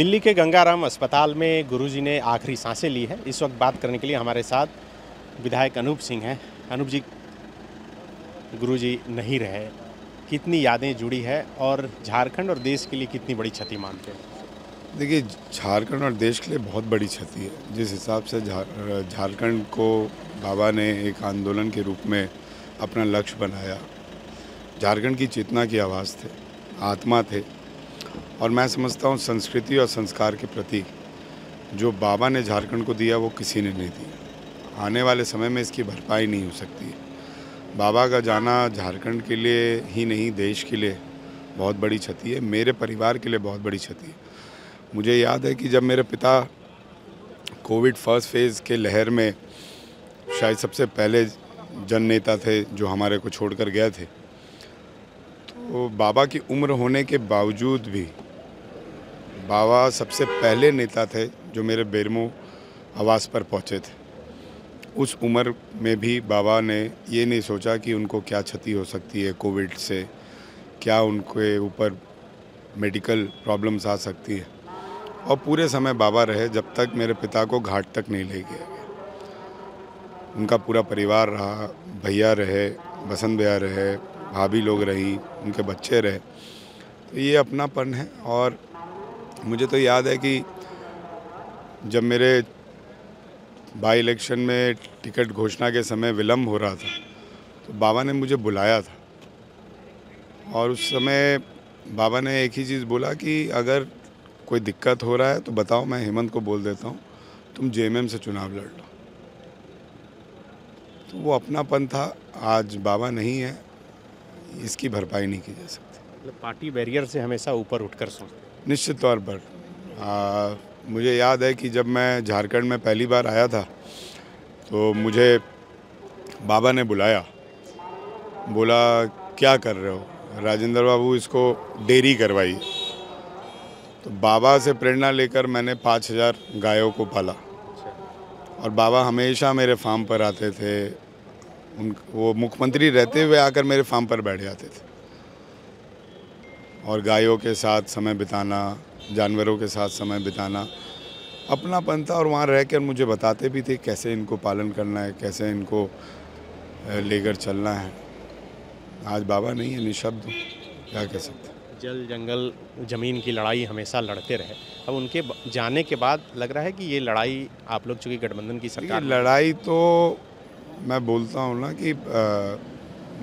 दिल्ली के गंगाराम अस्पताल में गुरुजी ने आखिरी सांसें ली है। इस वक्त बात करने के लिए हमारे साथ विधायक अनूप सिंह हैं। अनूप जी, गुरुजी नहीं रहे, कितनी यादें जुड़ी है और झारखंड और देश के लिए कितनी बड़ी क्षति मानते हैं? देखिए, झारखंड और देश के लिए बहुत बड़ी क्षति है। जिस हिसाब से झारखंड को बाबा ने एक आंदोलन के रूप में अपना लक्ष्य बनाया, झारखंड की चेतना की आवाज़ थे, आत्मा थे, और मैं समझता हूँ संस्कृति और संस्कार के प्रति जो बाबा ने झारखंड को दिया वो किसी ने नहीं दिया। आने वाले समय में इसकी भरपाई नहीं हो सकती है। बाबा का जाना झारखंड के लिए ही नहीं, देश के लिए बहुत बड़ी क्षति है। मेरे परिवार के लिए बहुत बड़ी क्षति है। मुझे याद है कि जब मेरे पिता कोविड फर्स्ट फेज़ के लहर में शायद सबसे पहले जन नेता थे जो हमारे को छोड़कर गए थे, तो बाबा की उम्र होने के बावजूद भी बाबा सबसे पहले नेता थे जो मेरे बेरमो आवास पर पहुंचे थे। उस उम्र में भी बाबा ने ये नहीं सोचा कि उनको क्या क्षति हो सकती है कोविड से, क्या उनके ऊपर मेडिकल प्रॉब्लम्स आ सकती है, और पूरे समय बाबा रहे जब तक मेरे पिता को घाट तक नहीं ले गया। उनका पूरा परिवार रहा, भैया रहे, बसंत भैया रहे, भाभी लोग रही, उनके बच्चे रहे। तो ये अपनापन है। और मुझे तो याद है कि जब मेरे बाई इलेक्शन में टिकट घोषणा के समय विलम्ब हो रहा था, तो बाबा ने मुझे बुलाया था, और उस समय बाबा ने एक ही चीज़ बोला कि अगर कोई दिक्कत हो रहा है तो बताओ, मैं हेमंत को बोल देता हूँ, तुम जेएमएम से चुनाव लड़ लो। तो वो अपनापन था। आज बाबा नहीं है, इसकी भरपाई नहीं की जा सकती। मतलब पार्टी बैरियर से हमेशा ऊपर उठकर सोचते? निश्चित तौर पर। मुझे याद है कि जब मैं झारखंड में पहली बार आया था तो मुझे बाबा ने बुलाया, बोला क्या कर रहे हो राजेंद्र बाबू, इसको डेयरी करवाइए। तो बाबा से प्रेरणा लेकर मैंने 5000 गायों को पाला, और बाबा हमेशा मेरे फार्म पर आते थे। वो मुख्यमंत्री रहते हुए आकर मेरे फार्म पर बैठ जाते थे, और गायों के साथ समय बिताना, जानवरों के साथ समय बिताना अपनापन था। और वहाँ रहकर मुझे बताते भी थे कैसे इनको पालन करना है, कैसे इनको लेकर चलना है। आज बाबा नहीं है, निशब्द हूँ, क्या कह सकते। जल जंगल ज़मीन की लड़ाई हमेशा लड़ते रहे, अब उनके जाने के बाद लग रहा है कि ये लड़ाई आप लोग चूँकि गठबंधन की सरकार, लड़ाई तो मैं बोलता हूँ ना कि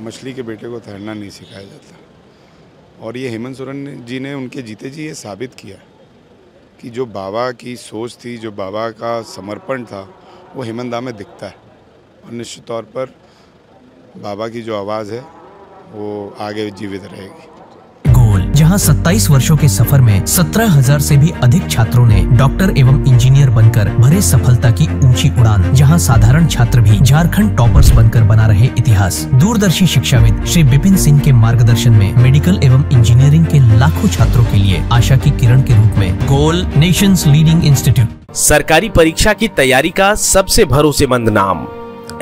मछली के बेटे को तैरना नहीं सिखाया जाता, और ये हेमंत सोरेन जी ने उनके जीते जी ये साबित किया कि जो बाबा की सोच थी, जो बाबा का समर्पण था, वो हेमंत दा में दिखता है। और निश्चित तौर पर बाबा की जो आवाज़ है वो आगे जीवित रहेगी। जहां 27 वर्षों के सफर में 17,000 से भी अधिक छात्रों ने डॉक्टर एवं इंजीनियर बनकर भरे सफलता की ऊंची उड़ान, जहां साधारण छात्र भी झारखंड टॉपर्स बनकर बना रहे इतिहास। दूरदर्शी शिक्षाविद श्री विपिन सिंह के मार्गदर्शन में मेडिकल एवं इंजीनियरिंग के लाखों छात्रों के लिए आशा की किरण के रूप में गोल, नेशंस लीडिंग इंस्टीट्यूट। सरकारी परीक्षा की तैयारी का सबसे भरोसेमंद नाम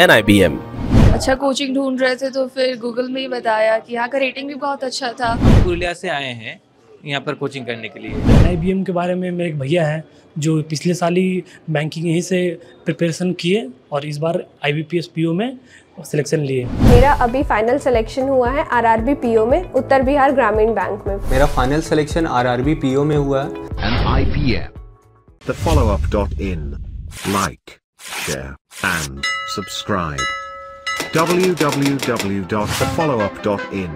NIBM। अच्छा कोचिंग ढूंढ रहे थे तो फिर गूगल में ही बताया कि यहाँ का रेटिंग भी बहुत अच्छा था। पुरुलिया से आए हैं यहाँ पर कोचिंग करने के लिए। NIBM के बारे में मेरे एक भैया हैं जो पिछले साल ही बैंकिंग यहीं से प्रिपरेशन किए और इस बार IBPS PO में सिलेक्शन लिए। मेरा अभी फाइनल सिलेक्शन हुआ है RRB PO में, उत्तर बिहार ग्रामीण बैंक में। मेरा फाइनल सिलेक्शन RRB PO में हुआ है। NIBM, thefollowup.in. Like, share and subscribe. www.thefollowup.in